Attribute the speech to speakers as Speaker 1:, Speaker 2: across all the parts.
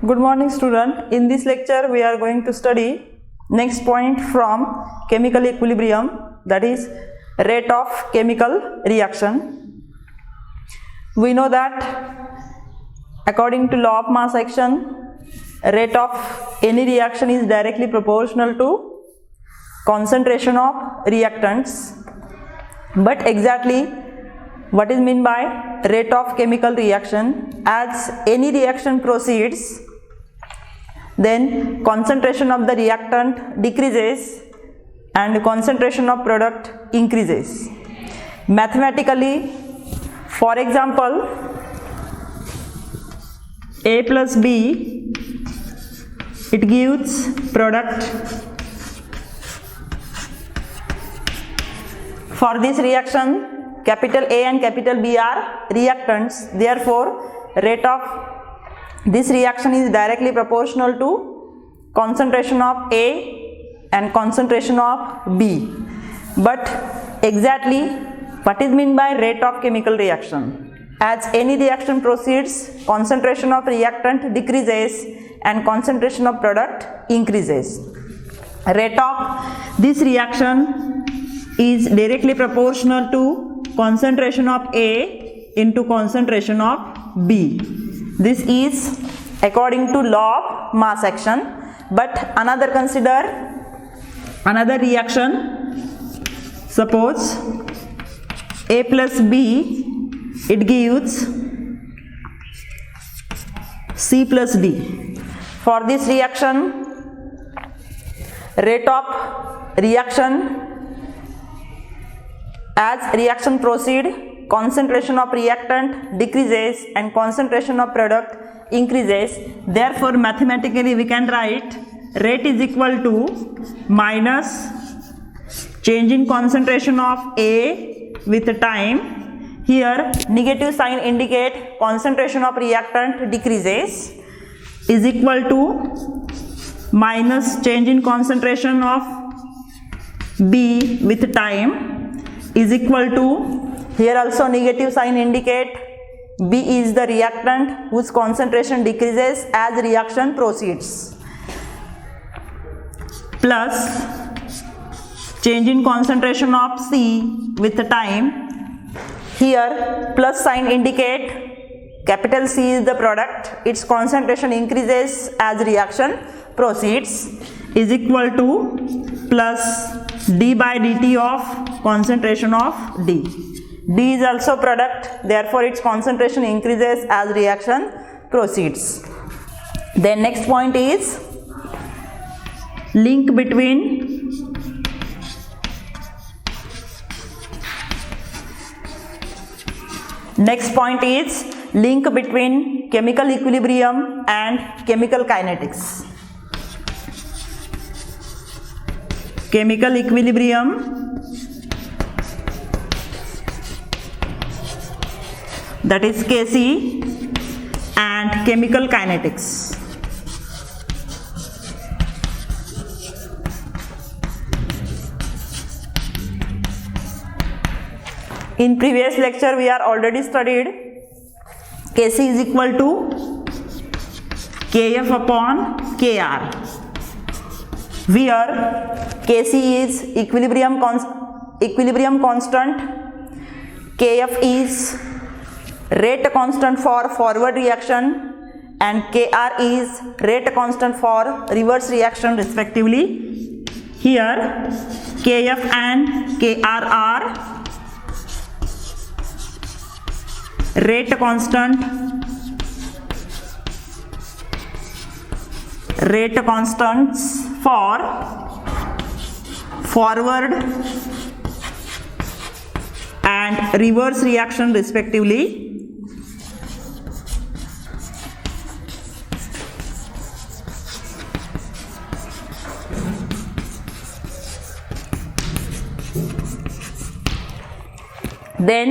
Speaker 1: Good morning student. In this lecture we are going to study next point from chemical equilibrium, that is rate of chemical reaction. We know that according to law of mass action, rate of any reaction is directly proportional to concentration of reactants. But exactly what is meant by rate of chemical reaction? As any reaction proceeds, then concentration of the reactant decreases and concentration of product increases. Mathematically, for example, A plus B, it gives product. For this reaction, capital A and capital B are reactants. Therefore, rate of this reaction is directly proportional to concentration of A and concentration of B. But exactly what is meant by rate of chemical reaction? As any reaction proceeds, concentration of reactant decreases and concentration of product increases. Rate of this reaction is directly proportional to concentration of A into concentration of B. This is according to law of mass action. But consider another reaction. Suppose A plus B, it gives C plus D. For this reaction, rate of reaction, as reaction proceed, concentration of reactant decreases and concentration of product increases. Therefore, mathematically we can write rate is equal to minus change in concentration of A with time. Here negative sign indicate concentration of reactant decreases, is equal to minus change in concentration of B with time, is equal to, here also negative sign indicate B is the reactant whose concentration decreases as reaction proceeds, plus change in concentration of C with time. Here plus sign indicate capital C is the product, its concentration increases as reaction proceeds, is equal to plus d by dt of concentration of D. D is also product, therefore its concentration increases as reaction proceeds. Then next point is link between chemical equilibrium and chemical kinetics. Chemical equilibrium, that is Kc, and chemical kinetics. In previous lecture we are already studied Kc is equal to Kf upon Kr, where Kc is equilibrium constant, Kf is rate constant for forward reaction, and Kr is rate constant for reverse reaction respectively. Here Kf and Kr are rate constants for forward and reverse reaction respectively. Then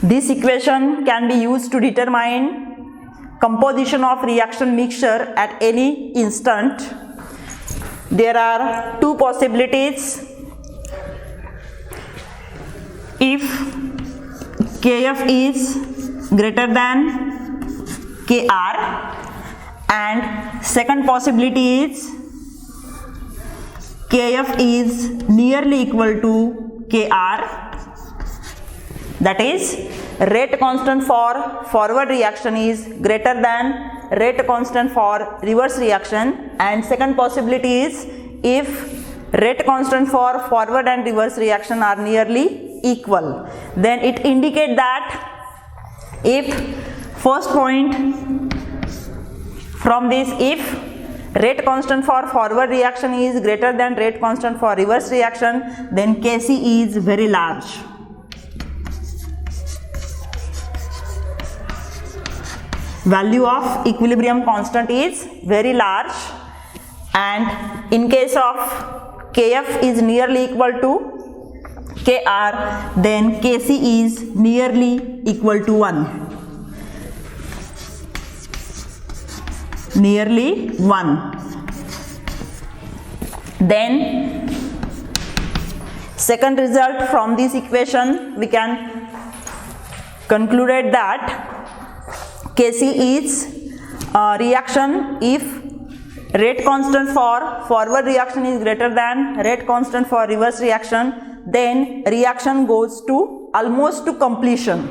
Speaker 1: this equation can be used to determine composition of reaction mixture at any instant. There are two possibilities. If Kf is greater than Kr and second possibility is Kf is nearly equal to Kr, that is rate constant for forward reaction is greater than rate constant for reverse reaction, and second possibility is if rate constant for forward and reverse reaction are nearly equal, then it indicates that if first point from this, if rate constant for forward reaction is greater than rate constant for reverse reaction, then Kc is very large. Value of equilibrium constant is very large, and in case of Kf is nearly equal to Kr, then Kc is nearly equal to 1. Nearly 1. Then second result from this equation, we can conclude that Kc is reaction if rate constant for forward reaction is greater than rate constant for reverse reaction, then reaction goes to almost to completion.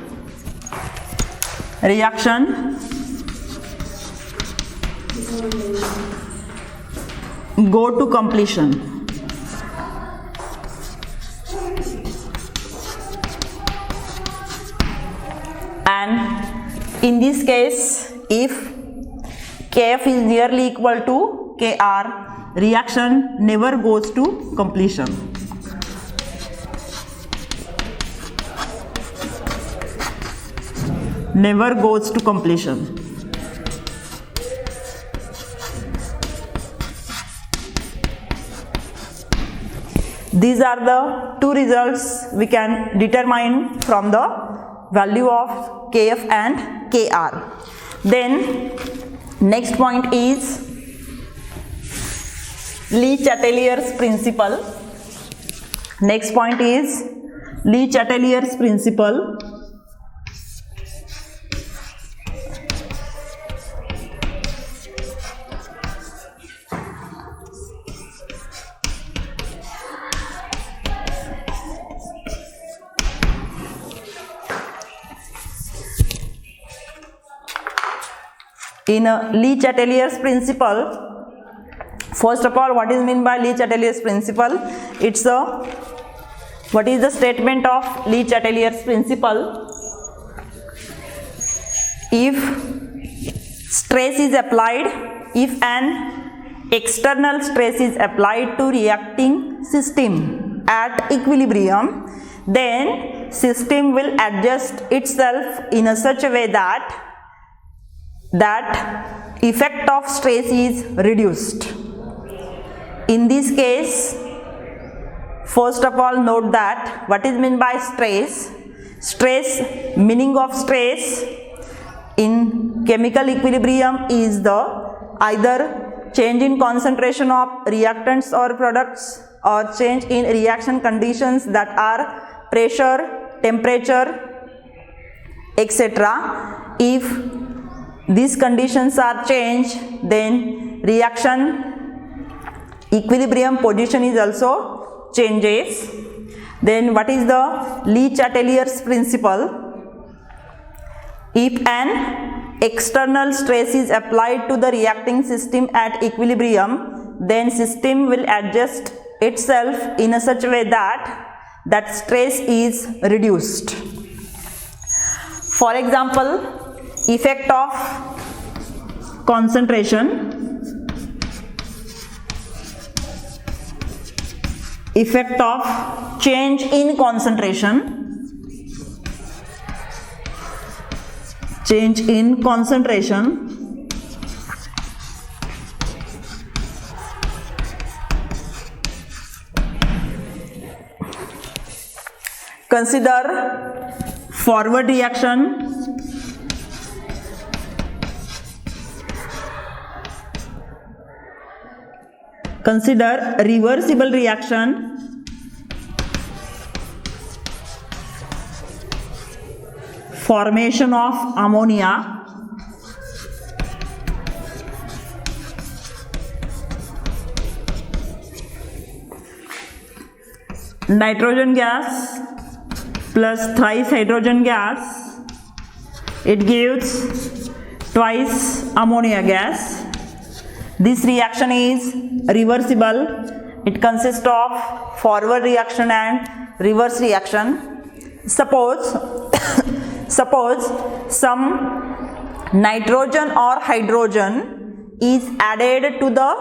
Speaker 1: Reaction go to completion. And in this case, if Kf is nearly equal to Kr, reaction never goes to completion. Never goes to completion. These are the two results we can determine from the value of Kf and Kr. Then next point is Le Chatelier's principle. Next point is Le Chatelier's principle. In Le Chatelier's principle, first of all, what is meant by Le Chatelier's principle? It's what is the statement of Le Chatelier's principle? If stress is applied, if an external stress is applied to reacting system at equilibrium, then system will adjust itself in such a way that effect of stress is reduced. In this case, first of all, note that what is meant by stress. Stress, meaning of stress in chemical equilibrium is the either change in concentration of reactants or products, or change in reaction conditions that are pressure, temperature, etc. If these conditions are changed, then reaction equilibrium position is also changes. Then what is the Le Chatelier's principle? If an external stress is applied to the reacting system at equilibrium, then system will adjust itself in such a way that stress is reduced. For example, effect of concentration, effect of change in concentration, change in concentration, consider forward reaction, consider reversible reaction, formation of ammonia, nitrogen gas plus thrice hydrogen gas, it gives twice ammonia gas. This reaction is reversible. It consists of forward reaction and reverse reaction. Suppose some nitrogen or hydrogen is added to the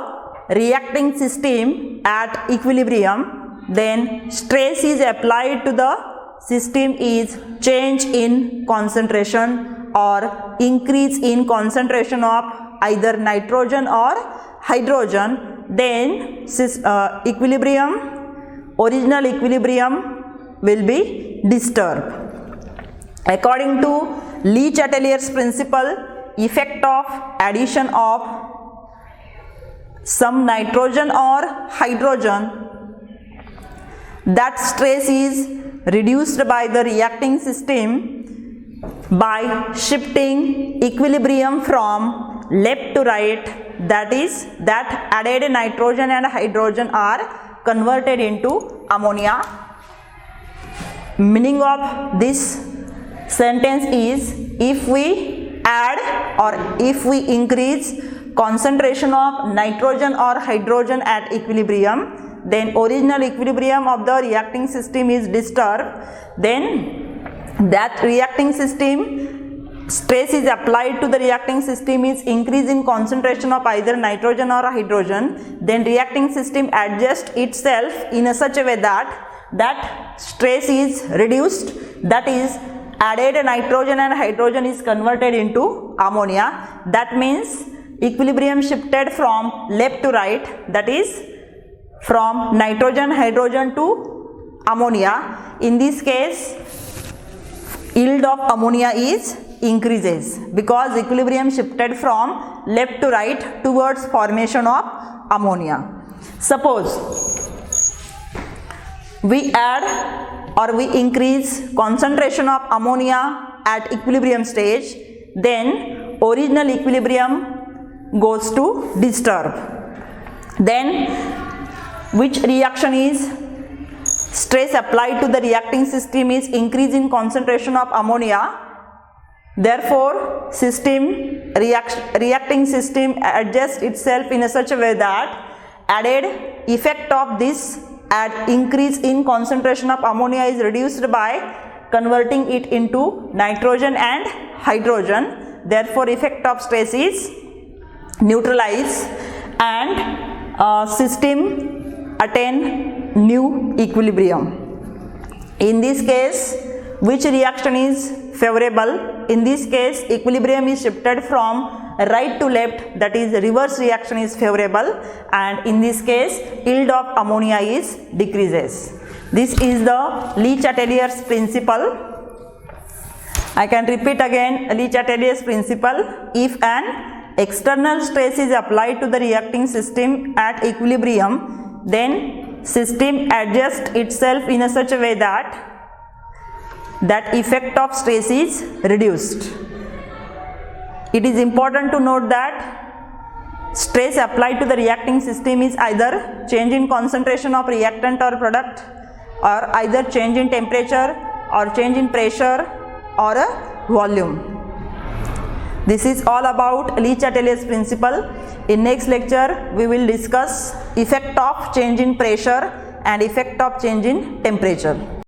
Speaker 1: reacting system at equilibrium, then stress is applied to the system is change in concentration or increase in concentration of either nitrogen or hydrogen, then original equilibrium will be disturbed. According to Le Chatelier's principle, effect of addition of some nitrogen or hydrogen, that stress is reduced by the reacting system by shifting equilibrium from left to right, that is, that added nitrogen and hydrogen are converted into ammonia. Meaning of this sentence is, if we add or if we increase concentration of nitrogen or hydrogen at equilibrium, then original equilibrium of the reacting system is disturbed. Then that reacting system, stress is applied to the reacting system is increase in concentration of either nitrogen or hydrogen. Then reacting system adjusts itself in a such a way that stress is reduced, that is, added nitrogen and hydrogen is converted into ammonia. That means equilibrium shifted from left to right, that is from nitrogen hydrogen to ammonia. In this case, yield of ammonia is increases because equilibrium shifted from left to right towards formation of ammonia. Suppose we add or we increase concentration of ammonia at equilibrium stage, then original equilibrium goes to disturb. Then which reaction is, stress applied to the reacting system is increase in concentration of ammonia. Therefore, reacting system adjusts itself in a such a way that added effect of this at increase in concentration of ammonia is reduced by converting it into nitrogen and hydrogen. Therefore, effect of stress is neutralized and system attain new equilibrium. In this case, which reaction is favorable? In this case, equilibrium is shifted from right to left, that is reverse reaction is favorable, and in this case yield of ammonia is decreases. This is the Le Chatelier's principle. I can repeat again Le Chatelier's principle. If an external stress is applied to the reacting system at equilibrium, then system adjusts itself in a such a way that effect of stress is reduced. It is important to note that stress applied to the reacting system is either change in concentration of reactant or product, or either change in temperature or change in pressure or a volume. This is all about Le Chatelier's principle. In next lecture, we will discuss effect of change in pressure and effect of change in temperature.